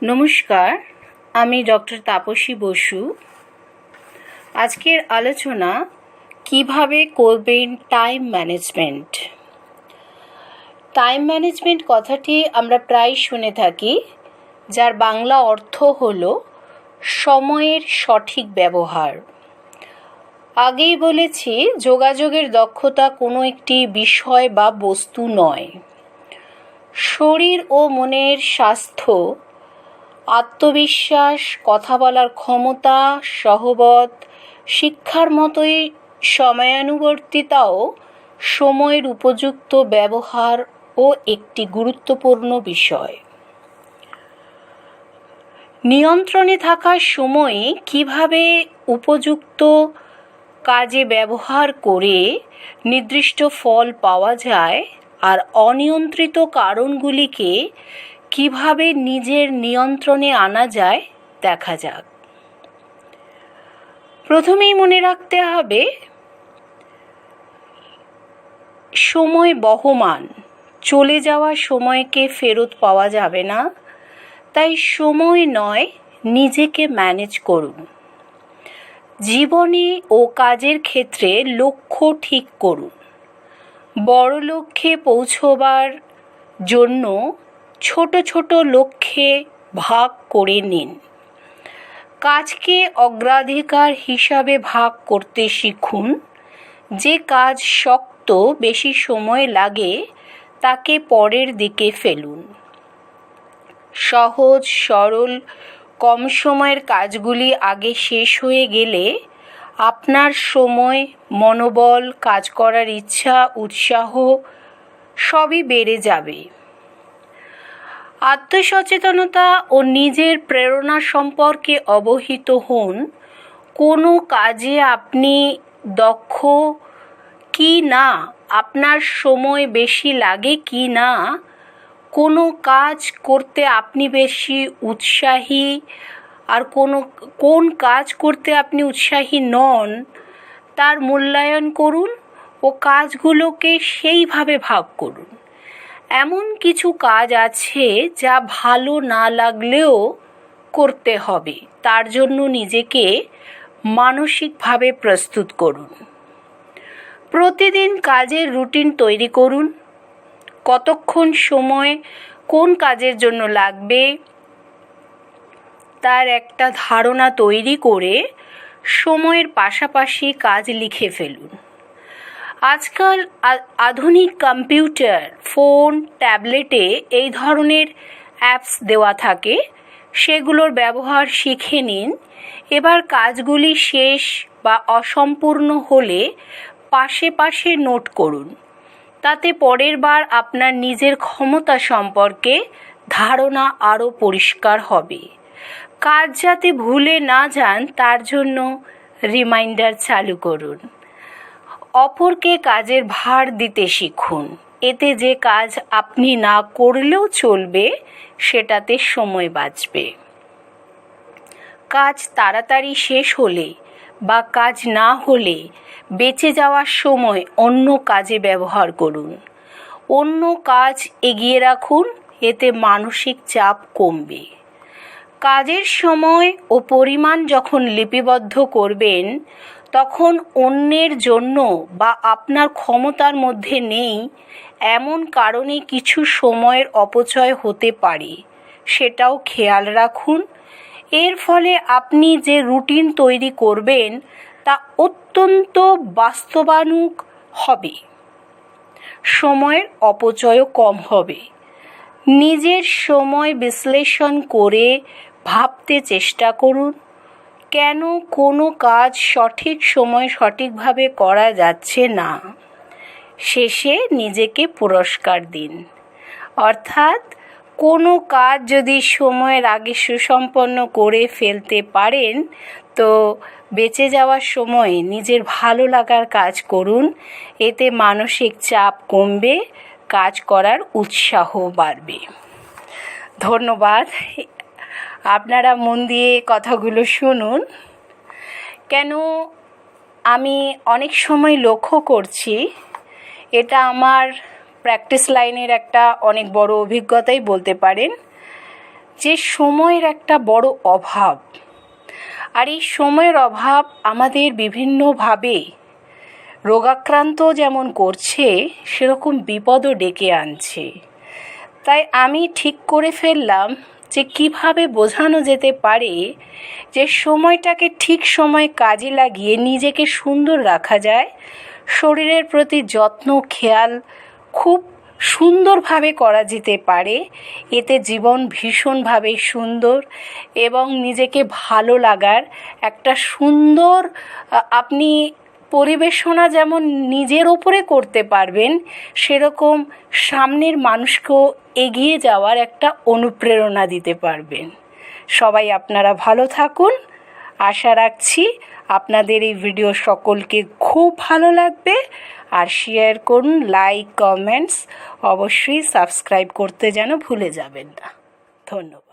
নমস্কার, আমি ডক্টর তাপসী বসু। আজকের আলোচনা কিভাবে করবেন টাইম ম্যানেজমেন্ট। টাইম ম্যানেজমেন্ট কথাটি আমরা প্রায় শুনে থাকি, যার বাংলা অর্থ হল সময়ের সঠিক ব্যবহার। আগেই বলেছি, যোগাযোগের দক্ষতা কোনো একটি বিষয় বা বস্তু নয়। শরীর ও মনের স্বাস্থ্য, আত্মবিশ্বাস, কথা বলার ক্ষমতা, সহবত, শিক্ষার মতোই সময়ানুবর্তিতাও সময়ের উপযুক্ত ব্যবহার ও একটি গুরুত্বপূর্ণ বিষয়। নিয়ন্ত্রণে থাকার সময়ে কিভাবে উপযুক্ত কাজে ব্যবহার করে নির্দিষ্ট ফল পাওয়া যায়, আর অনিয়ন্ত্রিত কারণগুলিকে কিভাবে নিজের নিয়ন্ত্রণে আনা যায় দেখা যাক। প্রথমেই মনে রাখতে হবে, সময় বহমান, চলে যাওয়া সময়কে ফেরত পাওয়া যাবে না। তাই সময় নয়, নিজেকে ম্যানেজ করুন। জীবনে ও কাজের ক্ষেত্রে লক্ষ্য ঠিক করুন। বড় লক্ষ্যে পৌঁছবার জন্য ছোট ছোট লক্ষ্যে ভাগ করে নিন। কাজকে অগ্রাধিকার হিসাবে ভাগ করতে শিখুন। যে কাজ শক্ত, বেশি সময় লাগে, তাকে পরের দিকে ফেলুন। সহজ, সরল, কম সময়ের কাজগুলি আগে শেষ হয়ে গেলে আপনার সময়, মনোবল, কাজ করার ইচ্ছা, উৎসাহ সবই বেড়ে যাবে। আত্মসচেতনতা ও নিজের প্রেরণা সম্পর্কে অবহিত হন। কোনো কাজে আপনি দক্ষ কি না, আপনার সময় বেশি লাগে কি না, কোনো কাজ করতে আপনি বেশি উৎসাহী, আর কোন কাজ করতে আপনি উৎসাহী নন, তার মূল্যায়ন করুন ও কাজগুলোকে সেইভাবে ভাগ করুন। এমন কিছু কাজ আছে যা ভালো না লাগলেও করতে হবে, তার জন্য নিজেকে মানসিকভাবে প্রস্তুত করুন। প্রতিদিন কাজের রুটিন তৈরি করুন। কতক্ষণ সময় কোন কাজের জন্য লাগবে তার একটা ধারণা তৈরি করে সময়ের পাশাপাশি কাজ লিখে ফেলুন। আজকাল আধুনিক কম্পিউটার, ফোন, ট্যাবলেটে এই ধরনের অ্যাপস দেওয়া থাকে, সেগুলোর ব্যবহার শিখে নিন। এবার কাজগুলি শেষ বা অসম্পূর্ণ হলে পাশে পাশে নোট করুন। তাতে পরের বার আপনার নিজের ক্ষমতা সম্পর্কে ধারণা আরও পরিষ্কার হবে। কাজ যাতে ভুলে না যান, তার জন্য রিমাইন্ডার চালু করুন। অপরকে কাজের ভার দিতে শিখুন। এতে যে কাজ আপনি না করলেও চলবে, সেটাতে সময় বাঁচবে। কাজ তাড়াতাড়ি শেষ হলে বা কাজ না হলে বেঁচে যাওয়ার সময় অন্য কাজে ব্যবহার করুন। অন্য কাজ এগিয়ে রাখুন, এতে মানসিক চাপ কমবে। কাজের সময় ও পরিমাণ যখন লিপিবদ্ধ করবেন, তখন অন্যের জন্য বা আপনার ক্ষমতার মধ্যে নেই এমন কারণে কিছু সময়ের অপচয় হতে পারে, সেটাও খেয়াল রাখুন। এর ফলে আপনি যে রুটিন তৈরি করবেন তা অত্যন্ত বাস্তবানুগ হবে। সময়ের অপচয়ও কম হবে। নিজের সময় বিশ্লেষণ করে ভাবতে চেষ্টা করুন, কেন কোনো কাজ সঠিক সময় সঠিকভাবে করা যাচ্ছে না। শেষে নিজেকে পুরস্কার দিন। অর্থাৎ কোনো কাজ যদি সময়ের আগে সুসম্পন্ন করে ফেলতে পারেন, তো বেঁচে যাওয়ার সময় নিজের ভালো লাগার কাজ করুন। এতে মানসিক চাপ কমবে, কাজ করার উৎসাহ বাড়বে। ধন্যবাদ। আপনারা মন দিয়ে কথাগুলো শুনুন। কেন আমি অনেক সময় লক্ষ্য করছি, এটা আমার প্র্যাকটিস লাইনের একটা অনেক বড় অভিজ্ঞতাই বলতে পারেন, যে সময়ের একটা বড় অভাব, আর এই সময়ের অভাব আমাদের বিভিন্নভাবে রোগাক্রান্ত যেমন করছে, সেরকম বিপদও ডেকে আনছে। তাই আমি ঠিক করে ফেললাম যে কিভাবে বোঝানো যেতে পারে যে সময়টাকে ঠিক সময়ে কাজে লাগিয়ে নিজেকে সুন্দর রাখা যায়, শরীরের প্রতি যত্ন খেয়াল খুব সুন্দরভাবে করা যেতে পারে। এতে জীবন ভীষণভাবে সুন্দর এবং নিজেকে ভালো লাগার একটা সুন্দর আপনি পরিবেশনা যেমন নিজের ওপরে করতে পারবেন, সেরকম সামনের মানুষকেও এগিয়ে যাওয়ার একটা অনুপ্রেরণা দিতে পারবেন। সবাই আপনারা ভালো থাকুন। আশা রাখছি আপনাদের এই ভিডিও সকলকে খুব ভালো লাগবে। আর শেয়ার করুন, লাইক, কমেন্টস, অবশ্যই সাবস্ক্রাইব করতে যেন ভুলে যাবেন না। ধন্যবাদ।